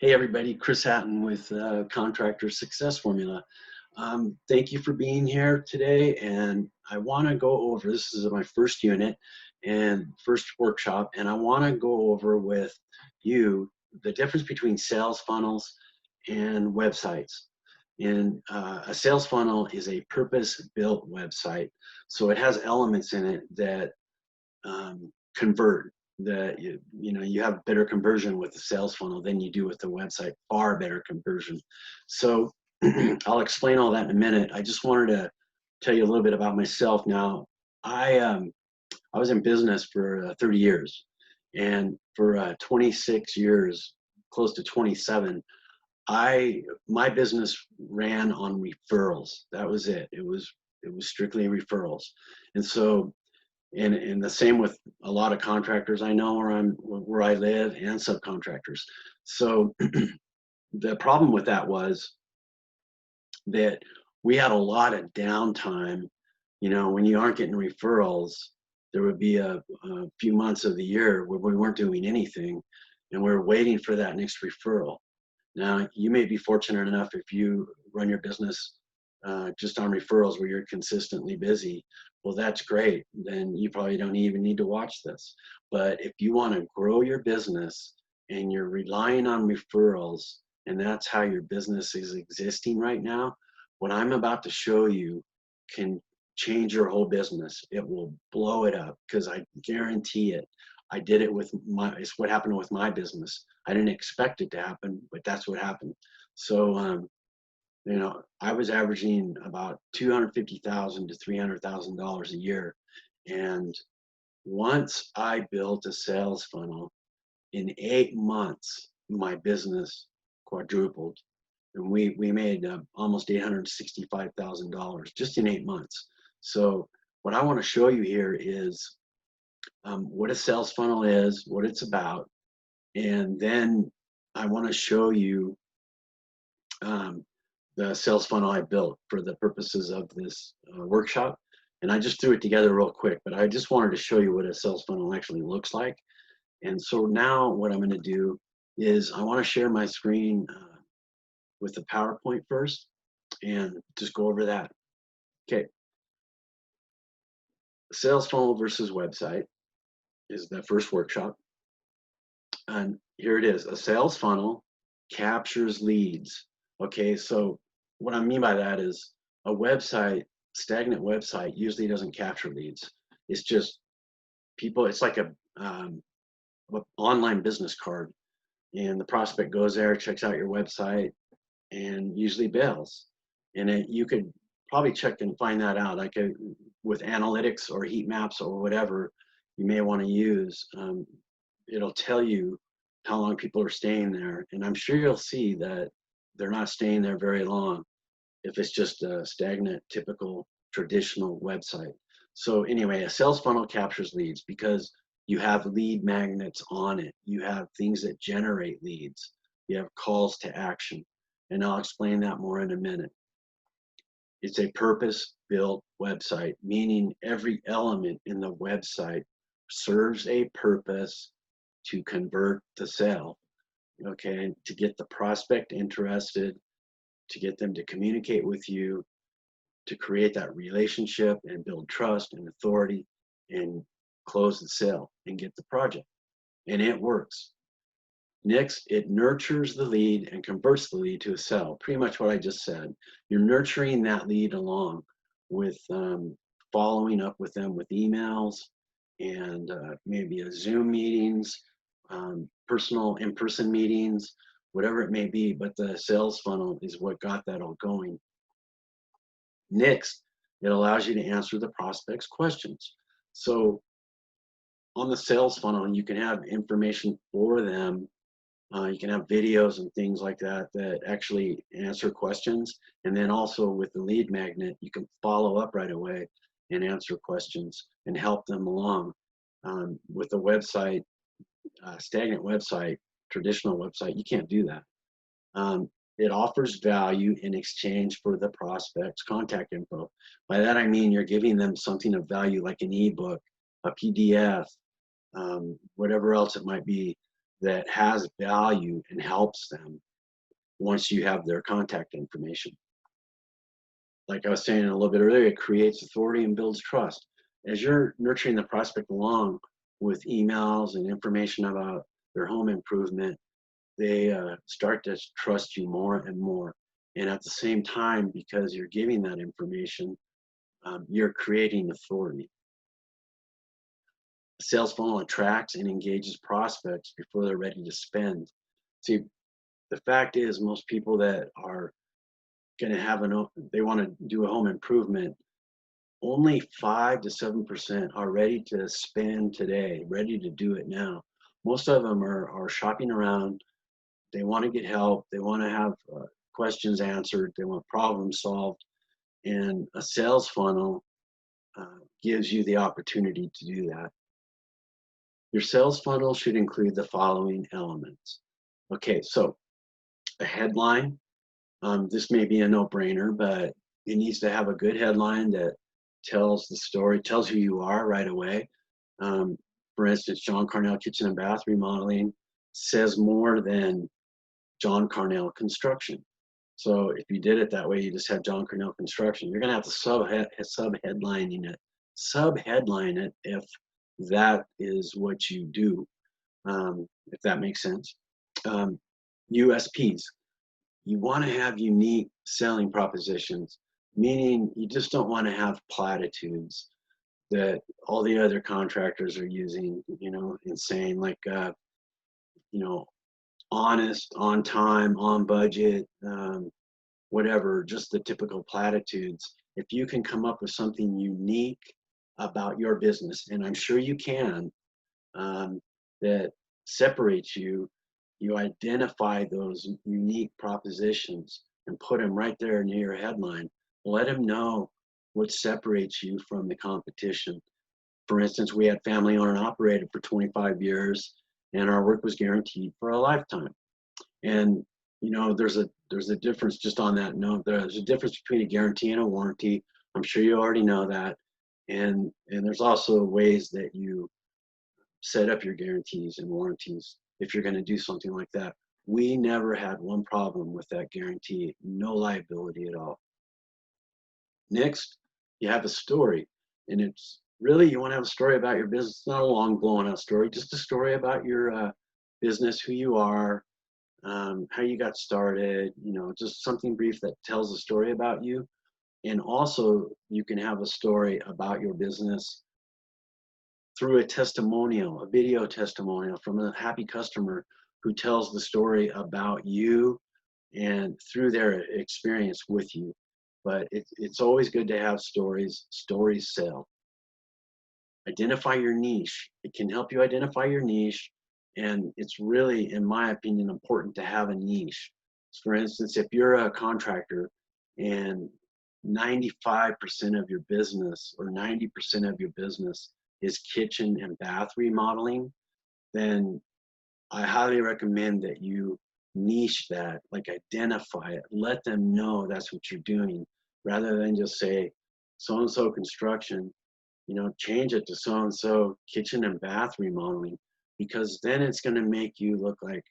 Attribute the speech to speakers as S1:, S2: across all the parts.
S1: Hey everybody, Chris Hatton with Contractors Success Formula. Thank you for being here today, and I want to go over, this is my first unit and first workshop, and I want to go over with you the difference between sales funnels and websites. And a sales funnel is a purpose-built website, so it has elements in it that convert. That you have better conversion with the sales funnel than you do with the website, far better conversion. So I'll explain all that in a minute. I just wanted to tell you a little bit about myself now. I was in business for 30 years, and for 26 years, close to 27, my business ran on referrals. That was it. It was strictly referrals. And so and the same with a lot of contractors I know where I live, and subcontractors. So the problem with that was that we had a lot of downtime. When you aren't getting referrals, there would be a few months of the year where we weren't doing anything, and we were waiting for that next referral. Now, you may be fortunate enough if you run your business just on referrals where you're consistently busy. Well, that's great. Then you probably don't even need to watch this. But if you want to grow your business and you're relying on referrals, and that's how your business is existing right now, what I'm about to show you can change your whole business. It will blow it up, because I guarantee it. I did it with it's what happened with my business. I didn't expect it to happen, but that's what happened. So, I was averaging about $250,000 to $300,000 a year. And once I built a sales funnel, in 8 months, my business quadrupled. And we made almost $865,000 just in 8 months. So what I want to show you here is what a sales funnel is, what it's about. And then I want to show you the sales funnel I built for the purposes of this workshop. And I just threw it together real quick, but I just wanted to show you what a sales funnel actually looks like. And so now what I'm going to do is I want to share my screen with the PowerPoint first and just go over that. Okay. Sales funnel versus website is the first workshop. And here it is. A sales funnel captures leads. Okay, so what I mean by that is a stagnant website usually doesn't capture leads. It's just people, it's like a online business card, and the prospect goes there, checks out your website, and usually bails. And you could probably check and find that out, like with analytics or heat maps or whatever you may want to use. It'll tell you how long people are staying there, and I'm sure you'll see that they're not staying there very long if it's just a stagnant, typical, traditional website. So anyway, a sales funnel captures leads because you have lead magnets on it. You have things that generate leads. You have calls to action. And I'll explain that more in a minute. It's a purpose-built website, meaning every element in the website serves a purpose to convert the sale. Okay, to get the prospect interested, to get them to communicate with you, to create that relationship and build trust and authority and close the sale and get the project. And it works. Next, it nurtures the lead and converts the lead to a sale. Pretty much what I just said. You're nurturing that lead along with following up with them with emails and maybe a Zoom meetings, personal in-person meetings, whatever it may be, but the sales funnel is what got that all going. Next, it allows you to answer the prospect's questions. So on the sales funnel, you can have information for them. You can have videos and things like that that actually answer questions. And then also with the lead magnet, you can follow up right away and answer questions and help them along. With a website, stagnant website, traditional website, you can't do that. It offers value in exchange for the prospect's contact info. By that I mean you're giving them something of value like an ebook, a PDF, whatever else it might be. that has value and helps them once you have their contact information. Like I was saying a little bit earlier, it creates authority and builds trust. As you're nurturing the prospect along with emails and information about their home improvement, they start to trust you more and more. And at the same time, because you're giving that information, you're creating authority. A sales funnel attracts and engages prospects before they're ready to spend. See, the fact is, most people that are going to have they want to do a home improvement, only 5 to 7% are ready to spend today, ready to do it now. Most of them are shopping around. They want to get help. They want to have questions answered. They want problems solved. And a sales funnel gives you the opportunity to do that. Your sales funnel should include the following elements. Okay, so a headline. This may be a no-brainer, but it needs to have a good headline that tells the story, tells who you are right away. For instance, John Carnell Kitchen and Bath Remodeling says more than John Carnell Construction. So if you did it that way, you just had John Carnell Construction, you're going to have to sub-headline it if that is what you do, if that makes sense. USPs. You want to have unique selling propositions, meaning you just don't want to have platitudes that all the other contractors are using, and saying like, honest, on time, on budget, whatever, just the typical platitudes. If you can come up with something unique about your business, and I'm sure you can, that separates you, you identify those unique propositions and put them right there near your headline. Let them know what separates you from the competition. For instance, we had family owned and operated for 25 years, and our work was guaranteed for a lifetime. And there's a difference just on that note. There's a difference between a guarantee and a warranty. I'm sure you already know that. And there's also ways that you set up your guarantees and warranties if you're going to do something like that. We never had one problem with that guarantee, no liability at all. Next, you have a story, and it's really, you want to have a story about your business. It's not a long blown out story, just a story about your business, who you are, how you got started, just something brief that tells a story about you. And also you can have a story about your business through a testimonial, a video testimonial from a happy customer who tells the story about you and through their experience with you. But it's always good to have stories. Stories sell. Identify your niche. It can help you identify your niche. And it's really, in my opinion, important to have a niche. For instance, if you're a contractor and 95% of your business or 90% of your business is kitchen and bath remodeling, then I highly recommend that you niche that, like identify it, let them know that's what you're doing, rather than just say so-and-so construction, change it to so-and-so kitchen and bath remodeling, because then it's going to make you look like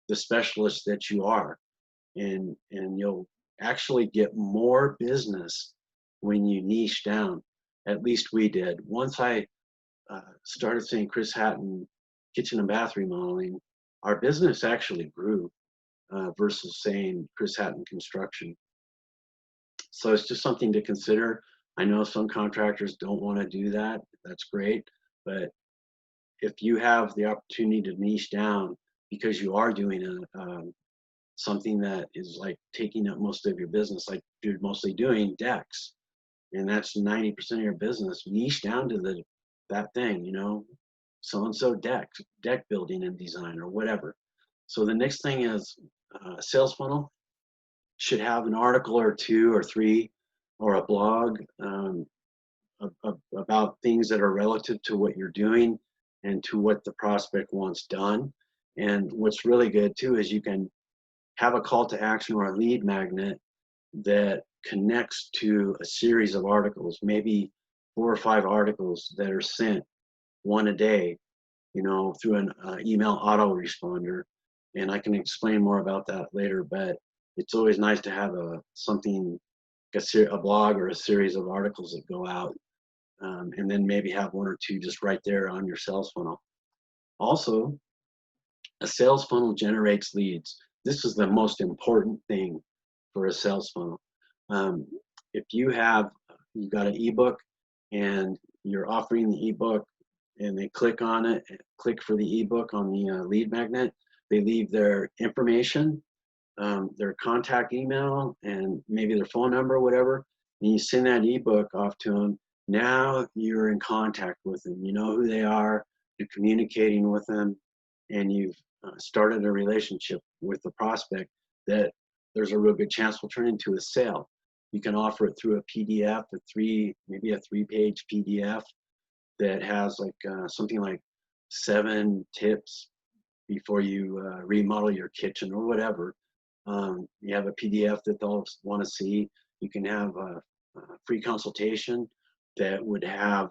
S1: the specialist that you are. And you'll actually get more business when you niche down. At least we did. Once I started saying Chris Hatton Kitchen and Bath Remodeling, our business actually grew versus saying Chris Hatton Construction. So it's just something to consider. I know some contractors don't want to do that. That's great. But if you have the opportunity to niche down because you are doing something that is like taking up most of your business, like you're mostly doing decks, and that's 90% of your business, niche down to that thing, so-and-so deck building and design or whatever. So the next thing is a sales funnel should have an article or 2 or 3 or a blog about things that are relative to what you're doing and to what the prospect wants done. And what's really good too is you can have a call to action or a lead magnet that connects to a series of articles, maybe 4 or 5 articles that are sent, one a day, through an email autoresponder. And I can explain more about that later, but it's always nice to have a blog or a series of articles that go out, and then maybe have one or two just right there on your sales funnel. Also, a sales funnel generates leads. This is the most important thing for a sales funnel. If you've got an ebook and you're offering the ebook and they click on it, click for the ebook on the lead magnet, they leave their information, their contact email, and maybe their phone number or whatever, and you send that ebook off to them. Now you're in contact with them. You know who they are, you're communicating with them, and you've started a relationship with the prospect that there's a real good chance will turn into a sale. You can offer it through a PDF, maybe a 3-page PDF that has something like 7 tips before you remodel your kitchen or whatever. You have a PDF that they'll want to see. You can have a free consultation that would have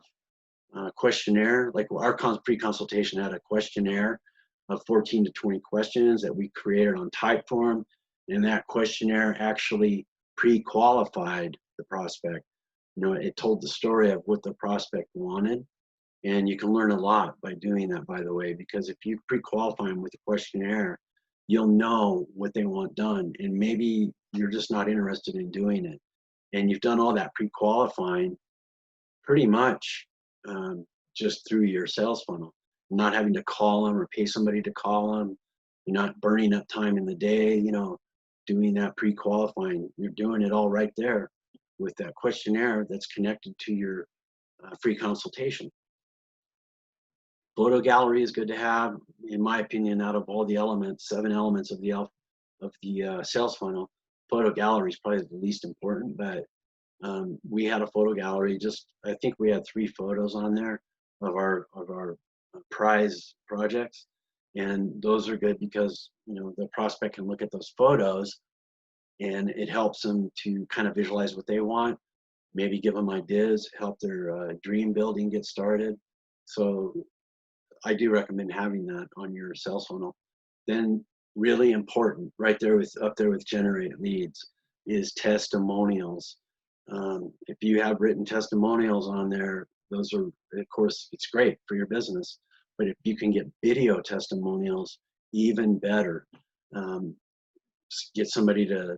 S1: a questionnaire. Like our free consultation had a questionnaire of 14 to 20 questions that we created on Typeform, and that questionnaire actually pre-qualified the prospect. It told the story of what the prospect wanted, and you can learn a lot by doing that, by the way, because if you pre-qualify them with a questionnaire, you'll know what they want done, and maybe you're just not interested in doing it. And you've done all that pre-qualifying pretty much just through your sales funnel, not having to call them or pay somebody to call them. You're not burning up time in the day, doing that pre-qualifying. You're doing it all right there with that questionnaire that's connected to your free consultation. Photo gallery is good to have, in my opinion. Out of all the elements, 7 elements of the sales funnel, photo gallery is probably the least important. But we had a photo gallery. I think we had 3 photos on there of our prize projects, and those are good because the prospect can look at those photos, and it helps them to kind of visualize what they want, maybe give them ideas, help their dream building get started. So I do recommend having that on your sales funnel. Then really important, right there up there with generate leads, is testimonials. If you have written testimonials on there, those are, of course, it's great for your business. But if you can get video testimonials, even better. Get somebody to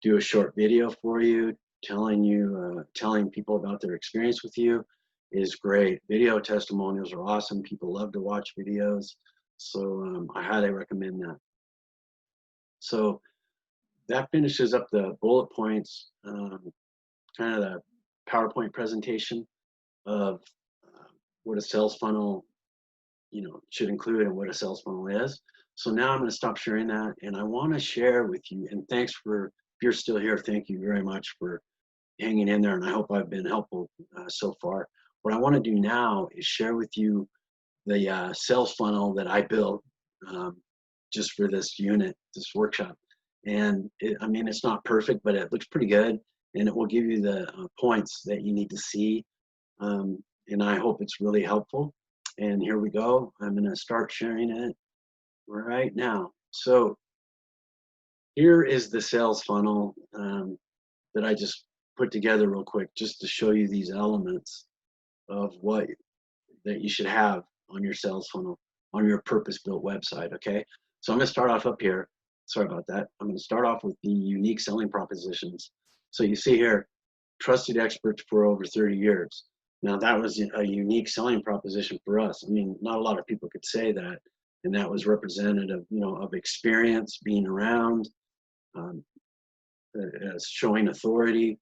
S1: do a short video for you, telling people about their experience with you is great. Video testimonials are awesome. People love to watch videos. So I highly recommend that. So that finishes up the bullet points, kind of the PowerPoint presentation of what a sales funnel should include and what a sales funnel is. So now I'm going to stop sharing that, and I want to share with you, and if you're still here, thank you very much for hanging in there, and I hope I've been helpful so far. What I want to do now is share with you the sales funnel that I built just for this unit, this workshop. And it's not perfect, but it looks pretty good, and it will give you the points that you need to see. And I hope it's really helpful. And here we go. I'm going to start sharing it right now. So here is the sales funnel that I just put together real quick, just to show you these elements of what that you should have on your sales funnel, on your purpose-built website, okay? So I'm going to start off up here. Sorry about that. I'm going to start off with the unique selling propositions. So you see here, trusted experts for over 30 years. Now that was a unique selling proposition for us. Not a lot of people could say that, and that was representative, of experience, being around, showing authority.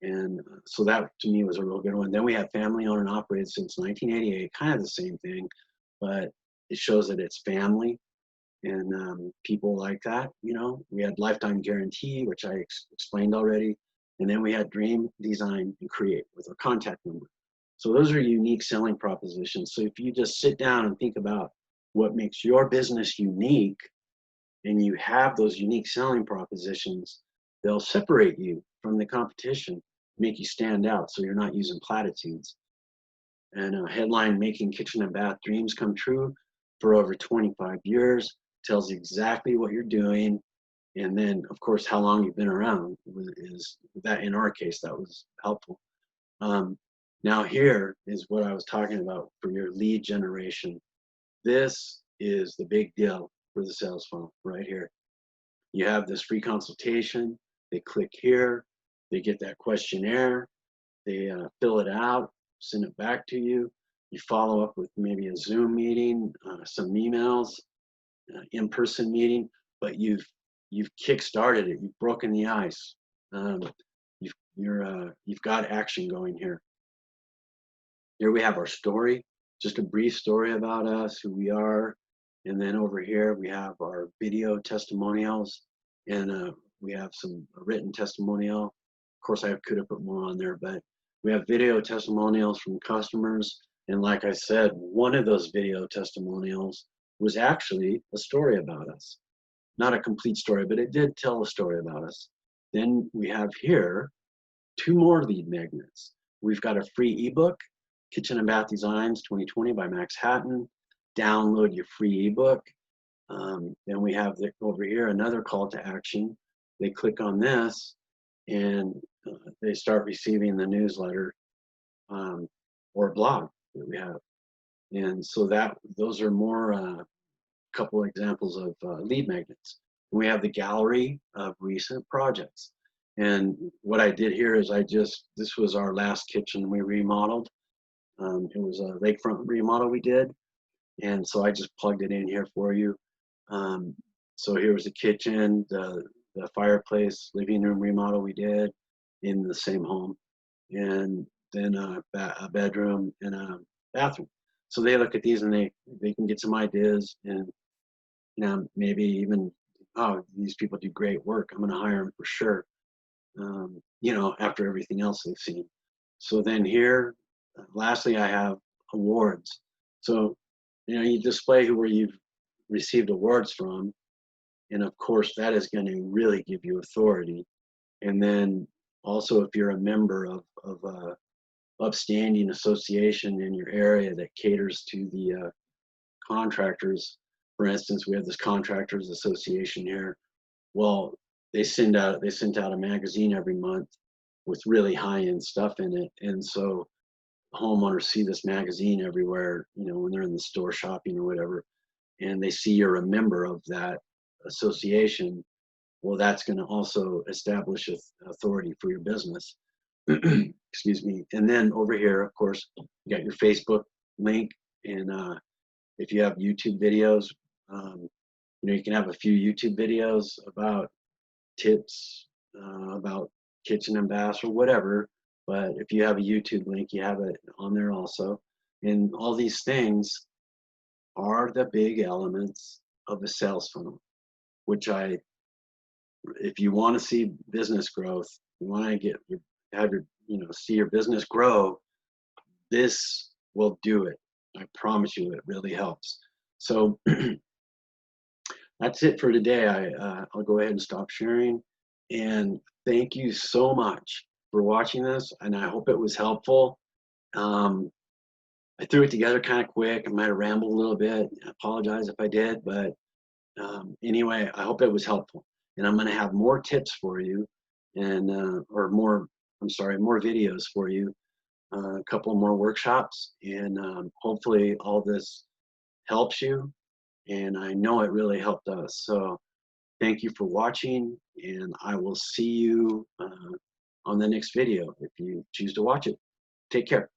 S1: And so that to me was a real good one. Then we have family owned and operated since 1988, kind of the same thing, but it shows that it's family and people like that. We had lifetime guarantee, which I explained already. And then we had dream, design, and create with our contact number. So those are unique selling propositions. So if you just sit down and think about what makes your business unique, and you have those unique selling propositions, they'll separate you from the competition, make you stand out so you're not using platitudes. And a headline, making kitchen and bath dreams come true. for over 25 years, tells you exactly what you're doing. And then, of course, how long you've been around is that, in our case, that was helpful. Now here is what I was talking about for your lead generation. This is the big deal for the sales funnel right here. You have this free consultation. They click here. They get that questionnaire. They fill it out, send it back to you. You follow up with maybe a Zoom meeting, some emails, in-person meeting, but you've kick-started it. You've broken the ice. You've got action going here. Here we have our story, just a brief story about us, who we are. And then over here, we have our video testimonials, and we have some written testimonial. Of course, I could have put more on there, but we have video testimonials from customers. And like I said, one of those video testimonials was actually a story about us. Not a complete story, but it did tell a story about us. Then we have here 2 more lead magnets. We've got a free ebook, Kitchen and Bath Designs 2020 by Max Hatton. Download your free ebook. Then we have over here another call to action. They click on this and they start receiving the newsletter or blog that we have. And so those are more couple examples of lead magnets. We have the gallery of recent projects. And what I did here is this was our last kitchen we remodeled. It was a lakefront remodel we did. And so I just plugged it in here for you. So here was the kitchen, the fireplace, living room remodel we did in the same home. And then a bedroom and a bathroom. So they look at these and they can get some ideas, and maybe even, oh, these people do great work. I'm going to hire them for sure. After everything else they've seen. So then here, lastly, I have awards. So, you display where you've received awards from, and of course that is going to really give you authority. And then also, if you're a member of a upstanding association in your area that caters to the contractors, for instance, we have this Contractors Association here. Well, they sent out a magazine every month with really high-end stuff in it, and so homeowners see this magazine everywhere, when they're in the store shopping or whatever, and they see you're a member of that association. Well, that's going to also establish authority for your business. Excuse me. And then over here, of course, you got your Facebook link, and if you have YouTube videos, you can have a few YouTube videos about tips about kitchen and baths or whatever. But if you have a YouTube link, you have it on there also. And all these things are the big elements of a sales funnel, which if you want to see business growth, you want to see your business grow, this will do it. I promise you, it really helps. So that's it for today. I'll go ahead and stop sharing. And thank you so much for watching this, and I hope it was helpful. I threw it together kind of quick. I might have rambled a little bit. I apologize if I did, but anyway, I hope it was helpful. And I'm going to have more tips for you, and more videos for you, a couple more workshops, and hopefully all this helps you. And I know it really helped us. So thank you for watching, and I will see you on the next video if you choose to watch it. Take care.